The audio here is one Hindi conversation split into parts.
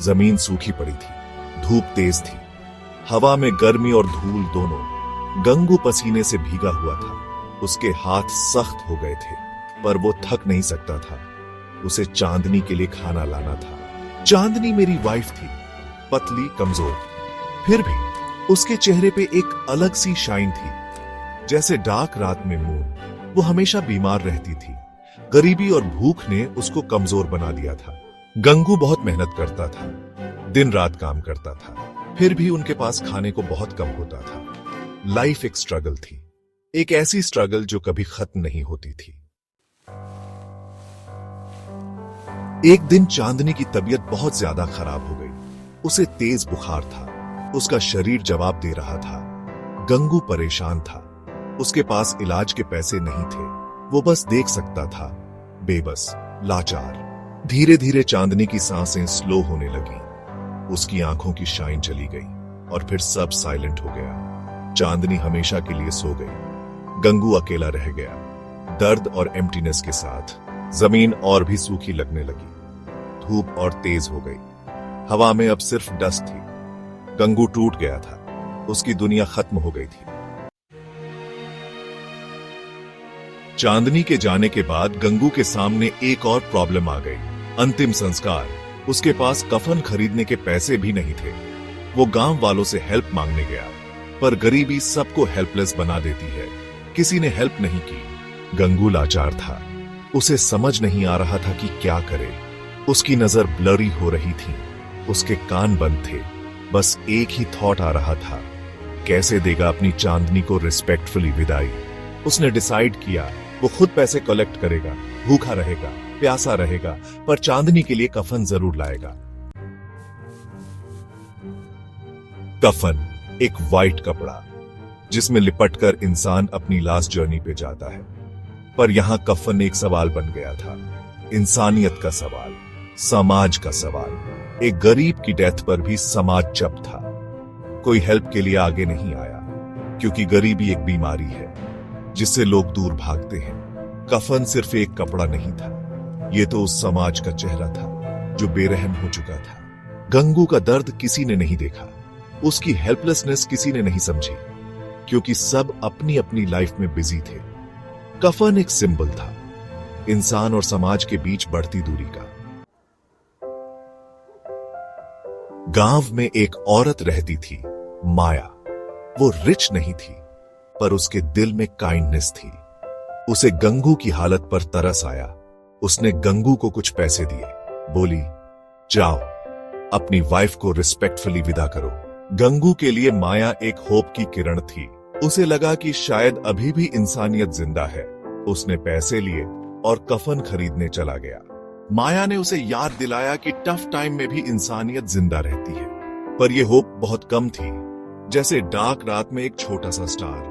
जमीन सूखी पड़ी थी, धूप तेज थी, हवा में गर्मी और धूल दोनों। गंगू पसीने से भीगा हुआ था, उसके हाथ सख्त हो गए थे, पर वो थक नहीं सकता था। उसे चांदनी के लिए खाना लाना था। चांदनी मेरी वाइफ थी, पतली, कमजोर, फिर भी उसके चेहरे पे एक अलग सी शाइन थी, जैसे डार्क रात में मून। वो हमेशा बीमार रहती थी। गरीबी और भूख ने उसको कमजोर बना दिया था। गंगू बहुत मेहनत करता था, दिन रात काम करता था, फिर भी उनके पास खाने को बहुत कम होता था। लाइफ एक स्ट्रगल थी, एक ऐसी स्ट्रगल जो कभी खत्म नहीं होती थी। एक दिन चांदनी की तबीयत बहुत ज्यादा खराब हो गई। उसे तेज बुखार था, उसका शरीर जवाब दे रहा था। गंगू परेशान था, उसके पास इलाज के पैसे नहीं थे। वो बस देख सकता था, बेबस, लाचार। धीरे धीरे चांदनी की सांसें स्लो होने लगी, उसकी आंखों की शाइन चली गई और फिर सब साइलेंट हो गया। चांदनी हमेशा के लिए सो गई। गंगू अकेला रह गया, दर्द और एम्प्टीनेस के साथ। जमीन और भी सूखी लगने लगी, धूप और तेज हो गई, हवा में अब सिर्फ डस्ट थी। गंगू टूट गया था, उसकी दुनिया खत्म हो गई थी। चांदनी के जाने के बाद गंगू के सामने एक और प्रॉब्लम आ गई, अंतिम संस्कार। उसके पास कफन खरीदने के पैसे भी नहीं थे। वो गांव वालों से हेल्प मांगने गया, पर गरीबी सबको हेल्पलेस बना देती है। किसी ने हेल्प नहीं की। गंगू लाचार था, उसे समझ नहीं आ रहा था कि क्या करे। उसकी नजर ब्लरी हो रही थी, उसके कान बंद थे। बस एक ही थॉट आ रहा था, कैसे देगा अपनी चांदनी को रिस्पेक्टफुली विदाई। उसने डिसाइड किया वो खुद पैसे कलेक्ट करेगा, भूखा रहेगा, प्यासा रहेगा, पर चांदनी के लिए कफन जरूर लाएगा। कफन एक वाइट कपड़ा जिसमें लिपटकर इंसान अपनी लास्ट जर्नी पे जाता है। पर यहां कफन एक सवाल बन गया था, इंसानियत का सवाल, समाज का सवाल। एक गरीब की डेथ पर भी समाज चुप था। कोई हेल्प के लिए आगे नहीं आया, क्योंकि गरीबी एक बीमारी है जिससे लोग दूर भागते हैं। कफन सिर्फ एक कपड़ा नहीं था, ये तो उस समाज का चेहरा था जो बेरहम हो चुका था। गंगू का दर्द किसी ने नहीं देखा, उसकी हेल्पलेसनेस किसी ने नहीं समझी, क्योंकि सब अपनी अपनी लाइफ में बिजी थे। कफन एक सिंबल था, इंसान और समाज के बीच बढ़ती दूरी का। गांव में एक औरत रहती थी, माया। वो रिच नहीं थी, पर उसके दिल में काइंडनेस थी। उसे गंगू की हालत पर तरस आया। उसने गंगू को कुछ पैसे दिए, बोली, जाओ अपनी वाइफ को रिस्पेक्टफुली विदा करो। गंगू के लिए माया एक होप की किरण थी। उसे लगा कि शायद अभी भी इंसानियत जिंदा है। उसने पैसे लिए और कफन खरीदने चला गया। माया ने उसे याद दिलाया कि टफ टाइम में भी इंसानियत जिंदा रहती है, पर यह होप बहुत कम थी, जैसे डार्क रात में एक छोटा सा स्टार।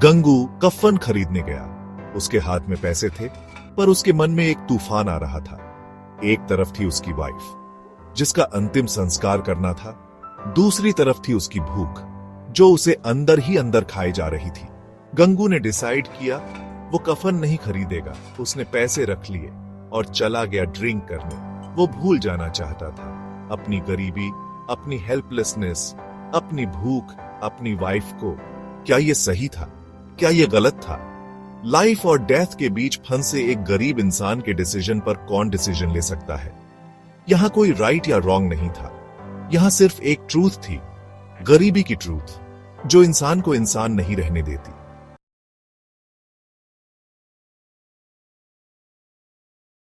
गंगू कफन खरीदने गया। उसके हाथ में पैसे थे, पर उसके मन में एक तूफान आ रहा था। एक तरफ थी उसकी वाइफ, जिसका अंतिम संस्कार करना था। दूसरी तरफ थी उसकी भूख, जो उसे अंदर ही अंदर खाई जा रही थी। गंगू ने डिसाइड किया वो कफन नहीं खरीदेगा। उसने पैसे रख लिए और चला गया ड्रिंक करने। वो भूल जाना चाहता था अपनी गरीबी, अपनी हेल्पलेसनेस, अपनी भूख, अपनी वाइफ को। क्या ये सही था? क्या ये गलत था? लाइफ और डेथ के बीच फंसे एक गरीब इंसान के डिसीजन पर कौन डिसीजन ले सकता है? यहां कोई राइट या रॉन्ग नहीं था। यहां सिर्फ एक ट्रूथ थी, गरीबी की ट्रूथ, जो इंसान को इंसान नहीं रहने देती।